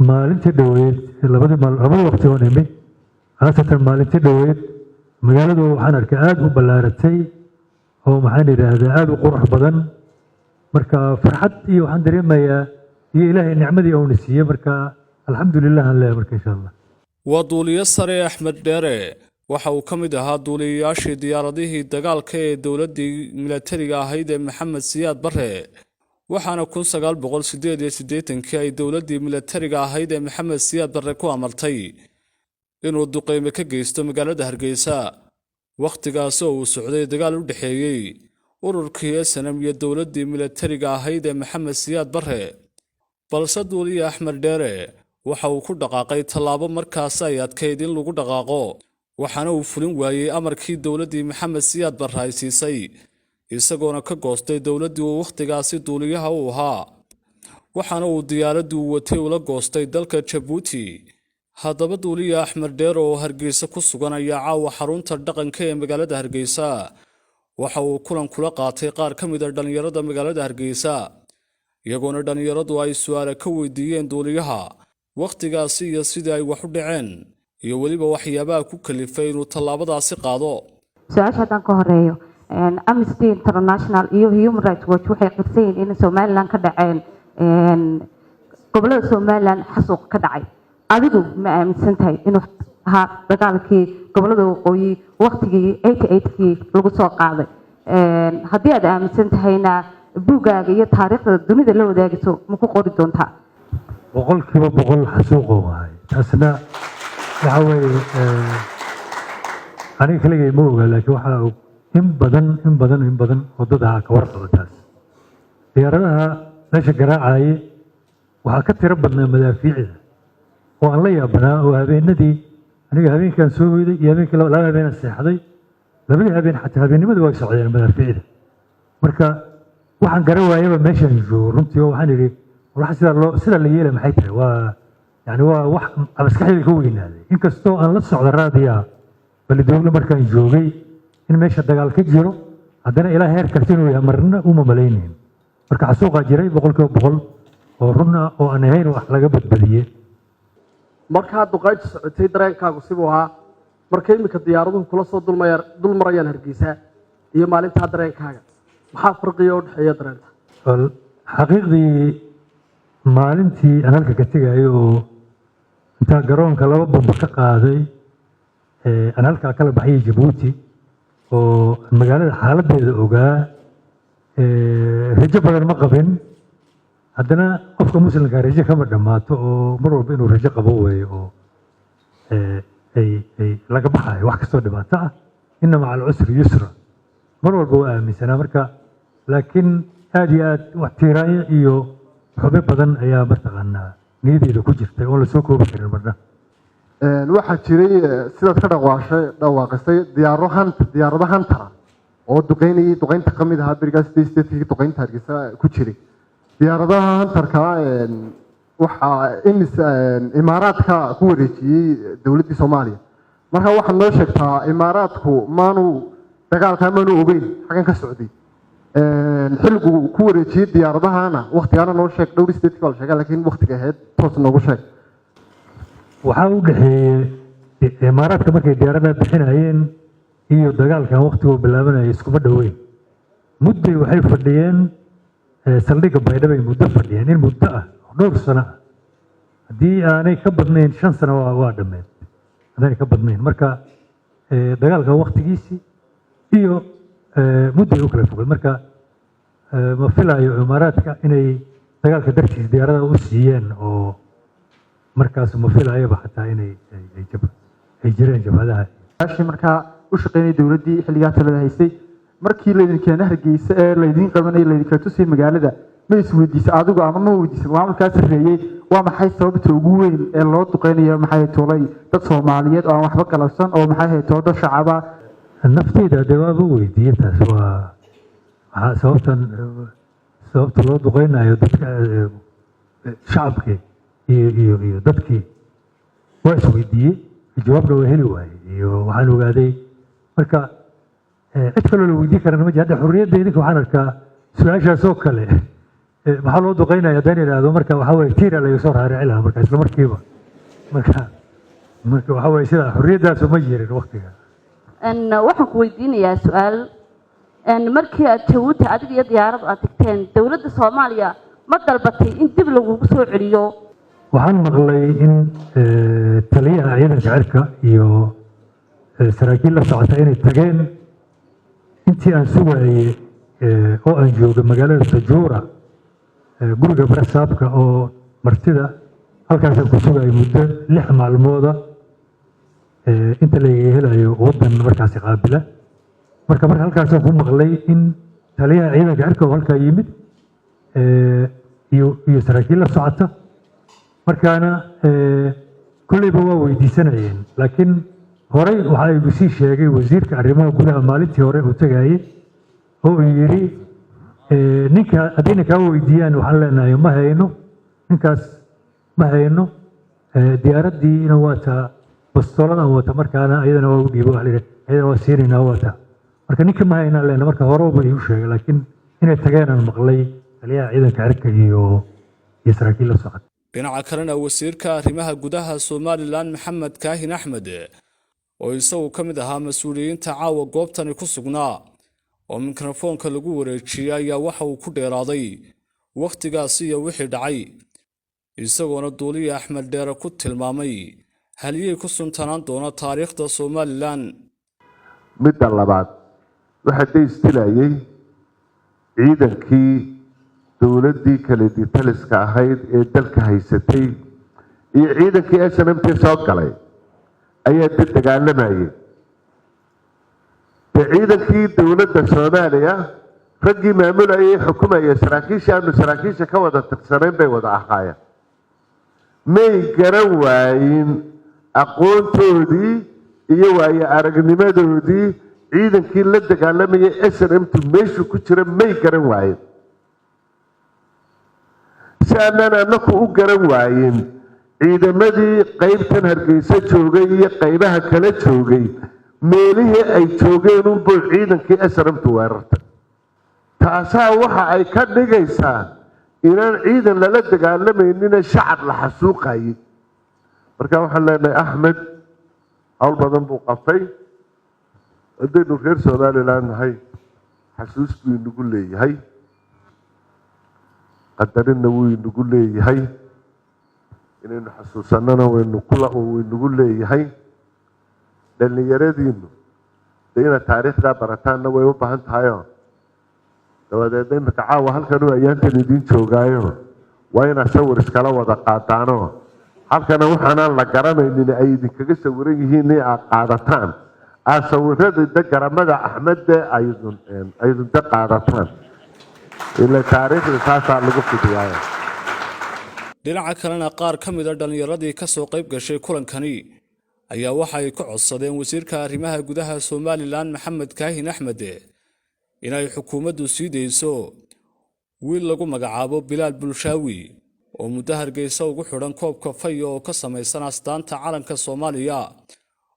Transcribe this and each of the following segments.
maalintii dhoweyd labada waqti oo nimid khaasatan maalintii dhoweyd magaaladu waxaan arkay aada u ballaaratay oo maxaan idhaahdaa aada u qurux badan marka farxad iyo waxaan dareemayaa iyo ilaahay nicmadii uuna siiyey marka alxamdulilah aan leeyahay marka insha allah. waa duuliye sare axmed dheere waxa uu ka mid ahaa duuliyayaashii diyaaradihii dagaalka ee dowladdii milatariga ahayd ee maxamed siyaad barre waxaana 1988 ay dowladdii milatariga ahayd ee maxamed siyaad barre ku amartay inuu duqeyme ka geysto magaalada hargeysa wakhtigaas oo uu socday dagaal u dhexeeyey ururkii SNM iyo dowladdii milatariga ahayd ee maxamed siyaad barre balse duuliye axmed dheere waxa uu ku dhaqaaqay tallaabo markaas ay adkayd in lagu dhaqaaqo waxaana uu fulin waayey amarkii dowladdii maxamed siyaad barre ay siisay isagoona ka goostay dowladdii uu wakhtigaasi duuliyaha u ahaa waxaana uu diyaaraddii uu watay ula goostay dalka Jabuuti. haddaba duuliye axmed dheere oo hargeysa ku sugan ayaa caawa xarunta dhaqanka ee magaalada hargeysa waxa uu kulan kula qaatay qaar ka mid ah dhalinyarada magaalada hargeysa iyagoona dhalinyaradu ay su'aalo ka weydiiyeen duuliyaha wakhtigaasi iyo sidii ay wax u dhaceen iyo weliba waxyaabaha ku kalifay inuu tallaabadaasi qaado. su-aasha haddaan ka horeeyo Amnesty International iyo Human Rights Watch waxay qirsan yihiin in Somaliland ka dhaceen gobolada Somaliland xasuuq ka dhacay adigu ma aaminsan tahay inuu ahaa dagaalkii gobolada waqooyi waqtigii 88kii lagu soo qaaday haddii aad aaminsan tahayna buugaaga iyo taariikhda dunida la wadaagayso ma ku qori doontaa? 100% xasuuq waay taasna waxa weeye aniga kaligay ma oga laakiin waxa in badan wadada ka warqaba taas diyaaradaha meesha garaacay waxaa ka tiro badnaa madaafiicda oo aan la yaabanaa oo habeenadii aniga habeenkan soo hoyday iyo habeenkii laba habeen seexday labadii habeen xataa habeenimada way socdeen madaafiicda marka waxaan garan waayaba meeshan joogo runtii oo waxaan idhi waxa sida la yeelay maxay tahay waa yani waa wax maskaxdayda ka weynaaday inkastoo aan la socdo raadiya balidogle markaan joogay in meesha dagaal ka jiro haddana ilaa heer karti inuu yahay marna uma malaynayn marka xasuuqaa jiray 100% oo run ah oo aan ahayn wax laga badbadiyey. markaa duqaynta socotay dareenkaagu sibuu ahaa marka imika diyaaraduhu kula soo dul marayaan hargeysa iyo maalintaa dareenkaaga maxaa farqiya u dhexeeya dareenta? xaqiiqdii maalintii aan halka ka tegayo oo intaa garoonka 2 bomba ka qaaday aan halkaa kala baxayay Jabuuti oo magaalada xaaladeeda ogaa rajo badan ma qabin haddana qofka muslimka rajo kama dhammaato oo mar walba inuu rajo qabo weeyo oo ay laga baxayo wax kastoo dhibaato ah inna maca alcusri yusra mar walba waa aaminsanaa marka laakiin aad iyo aad wax tiiraaya iyo xube badan ayaa mataqaanaa niyadeyda ku jirtay oo lasoo koobi karin marna. waxaa jiray sidaad ka dhawaaqisay diyaarado hantara oo duqeynta ka mid ahaa berigaas statekii duqeynta hargeysa ku jiray diyaaradaha hantarka waxaa imaaraadka ku wareejiyey dowladdii Soomaaliya marka waxaad noo sheegtaa imaaraadku maanu dagaalka maanu ogeyn xagan ka socday xilligu ku wareejiyey diyaaradahana waqtigaana noo sheeg dhowr state baa la sheegay laakiin waqtiga ahayd toos noogu sheeg. waxaa u dhexeeyey imaaraadka markay diyaaradaha bixinayeen iyo dagaalkan waqtiguu bilaabanaya iskuma dhoweyn mudday waxay fadhiyeen saldhigga baydhabo ay muddo fadhiyeen in muddo ah dhowr sano ah haddii aanay ka badnayn 5 sano waa dhammeed haddaanay ka badnayn marka dagaalkan waqtigiisii iyo mudday u kala fogay marka ma filayo imaaraadka inay dagaalka dartiis diyaaradaha u siiyeen oo markaas ma filayaba xataa inay ay jireen jabhadaha markaa u shaqeynay dowladdii xilligaa talada haysay markii laydin keenay hargeysa ee laydin qabanay laydin kala tusay magaalada ma isweydiisay adigu ama ma weydiisay maamulkaa sarreeyey waa maxay sababta ugu weyn ee loo duqeynayo maxay toolay dad Soomaaliyeed oo aan waxba galabsan oo maxay toodo shacaba nafteyda jawaab u weydiiyay taas waa sababta loo duqeynayo dadka shacabka iyo dadkii waa isweydiiyey jawaabna waa heli waayey iyo waxaan ogaaday marka cid kaloo la weydiin karana ma jira hadda xorriyadda idinka waxaan arkaa su-aashaas oo kale maxaa loo duqeynaya haddaan idhaahdo marka waxaa weye tiira laga soo raarici lahaa marka isla markiiba marka waxaa weye sida xorriyaddaasu ma jirin waqtiga. waxaan ku weydiinayaa su-aal markii aad Jabuuti adiga iyo diyaaradu aad tagteen dowladda Soomaaliya ma dalbatay in dib lagugu soo celiyo? waxaan maqlay in taliyaha ciidanka cirka iyo saraakiil la socota inay tageen intii aan sugayay oo aan joogay magaalada Tajuura guriga barasaabka oo martida halkaasaan ku sugayay muddo 6 maalmooda inta laga helayo waddan markaasi qaabila marka halkaasaan ku maqlay in taliyaha ciidanka cirka oo halkaa yimid iyo saraakiil la socota markaana kulleyba waa weydiisanayeen laakiin horey waxaa igu sii sheegay wasiirka arrimaha gudaha maalintii hore uu tagayay oo uu yidhi ninka haddayna kaa weydiiyaan waxaan leenahay ma hayno ninkaas ma hayno diyaaraddiina waata bastooladan wata markaana iyadana waa u dhiibo iyadana waa siinaynaa wata marka ninka ma haynaan leenahay marka horeba igu sheegay laakiin inay tageenaan maqlay taliyaha ciidanka cirka iyo saraakiil la socota. dhinaca kalena wasiirka arrimaha gudaha Somaliland Maxamed Kaahin Axmed oo isagu ka mid ahaa mas'uuliyiinta caawa goobtani ku sugnaa oo mikrofoonka lagu wareejiyay ayaa waxa uu ku dheeraaday waqtigaasi iyo wixii dhacay isagoona duuliye Axmed Dheere ku tilmaamay haliyey ku suntanaan doona taariikhda Somaliland. midda labaad waxa deystilayay ciidankii dowladdii kale ditaliska ahayd ee dalka haysatay iyo ciidankii SNMT soo galay ayaa dagaalamayay ciidankii dowladda Soomaaliya raggii maamulayay xukumayay saraakiisha ka wada tirsaneen bay wada ahaayeen may garan waayin aqoontoodii iyo waayo aragnimadoodii ciidankii la dagaalamayay SNMT meeshu ku jira may garan waayin si aanan anaku u garan waayin ciidamadii qaybtan Hargeysa joogay iyo qaybaha kala joogay meelihii ay joogeen unbuu ciidankii SNMT weerartay taasaa waxa ay ka dhigaysaa inaan ciidan lala dagaalamaynin shacab la xasuuqayay marka waxaan leenahay Axmed hawl badan buu qabtay haddaynu reer Somaliland nahay xasuus buu nagu leeyahay qadarina wuu nagu leeyahay inaynu xasuusanana waynu nagu leeyahay dhallinyaradiinu ina taariikhda barataanna way u baahan tahay dabadeed imika caawa halkan uu ayaantan idin joogaayo waa inaad sawir iskala wada qaadaano halkana waxaanaan la garanaynin ay idinkaga sawiran yihiin in aad qaadataan sawirada garamada Axmed aydun qaadataan ila taariikhda saasaa lagu fidiyaa. dhinaca kalena qaar ka mid ah dhalinyaradii ka soo qayb gashay kulankani ayaa waxa ay ka codsadeen wasiirka arrimaha gudaha Somaliland Maxamed Kaahin Axmed inay xukuumaddu sii deyso wiil lagu magacaabo Bilaal Bulshaawi oo muddo Hargeysa ugu xidhan koobka fayo oo ka samaysan astaanta calanka Soomaaliya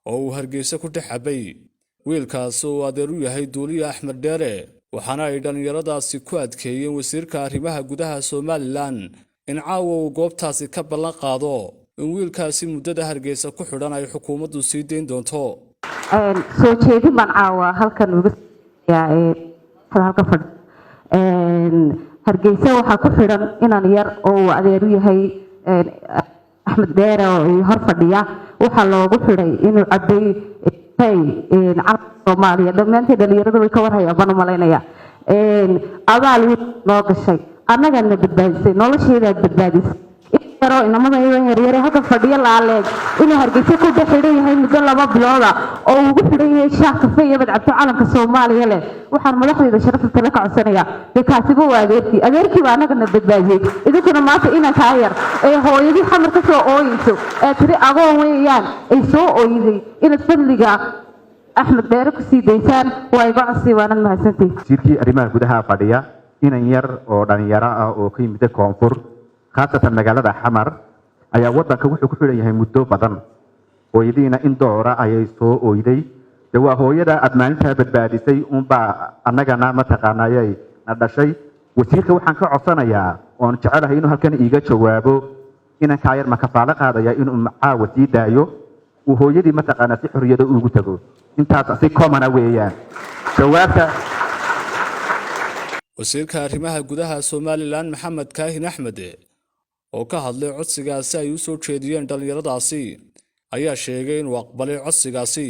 oo uu Hargeysa ku dhaxabay wiilkaas oo adeer u yahay duuliye Axmed Dheere waxaana ay dhalinyaradaasi ku adkeeyeen wasiirka arrimaha gudaha Somaliland in caawa uu goobtaasi ka ballan qaado in wiilkaasi muddada Hargeysa ku xidhan ay xukuumaddu sii deyn doonto. soo jeedin baan caawa halkan uga halka fadhi Hargeysa waxaa ku xidhan inaan yar oo adeer u yahay Axmed Dheere oo hor fadhiya waxaa loogu xidhay inuu caday calanka Soomaaliya dhammaantii dhalinyaradu way ka warhayaan baan u malaynaya abaal noo gashay annagana badbaadisay nolosheeda badbaadisay yaro inamada yaryar halka fadhiya laaleeg inuu Hargeysa ku dhaxidhan yahay muddo 2 bilood oo ugu xidhan yahay shaah kafee iyo badcabto calanka Soomaaliya leh waxaan madaxdeeda sharafta la kacsanayaa kaasiba waa adeerkii baa annagana badbaadiyay idinkuna maanta inaan ka yar hooyadii xamar ka soo ooyayso tiri agoon weeyaan ay soo ooyiday in fadliga Axmed Dheere ku sii deysaan waa iga codsi waanan mahadsantahay. wasiirkii arrimaha gudaha fadhiya inan yar oo dhalinyaro ah oo ka yimid koonfur khaasatan magaalada Xamar ayaa wadanka wuxuu ku xidhan yahay muddo badan hooyadiina in doora ayay soo ooyday waa hooyada aad maalinta badbaadisay unbaa annagana ma taqaanayay na dhashay wasiirka waxaan ka codsanayaa oon jecelahay inuu halkan iiga jawaabo inaan kaa yar ma kafaalo qaadaya inuu caawa sii daayo uu hooyadii mataqaanaa si xorriyada ugu tago intaas si commona weeyaan jawaabta wasiirka arrimaha gudaha Somaliland Maxamed Kaahin Axmed oo ka hadlay codsigaasi ay u soo jeediyeen dhalinyaradaasi ayaa sheegay inuu aqbalay codsigaasi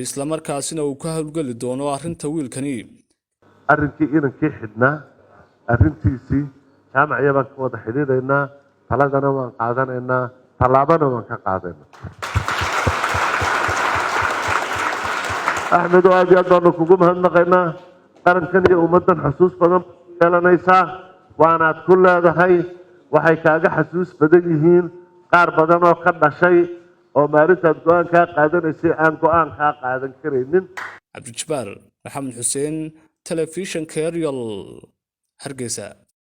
isla markaasina uu ka hawlgali doono arrinta wiilkani arrinkii inankii xidhnaa arrintiisii jaamacya baan ka wada xidhiidhaynaa taladana waan qaadanaynaa tallaabana waan ka qaadaynaa axmed oo aad iyo aad baanu kugu mahadnaqaynaa qarankan iyo ummaddan xasuus badan yeelanaysaa waanaad ku leedahay waxay kaaga xasuus badan yihiin qaar badan oo ka dhashay oo maalintaad go-aan kaa qaadanaysay aan go-aan kaa qaadan karaynin cabdijabbaar maxamed xuseen telefishinka Ariel Hargeysa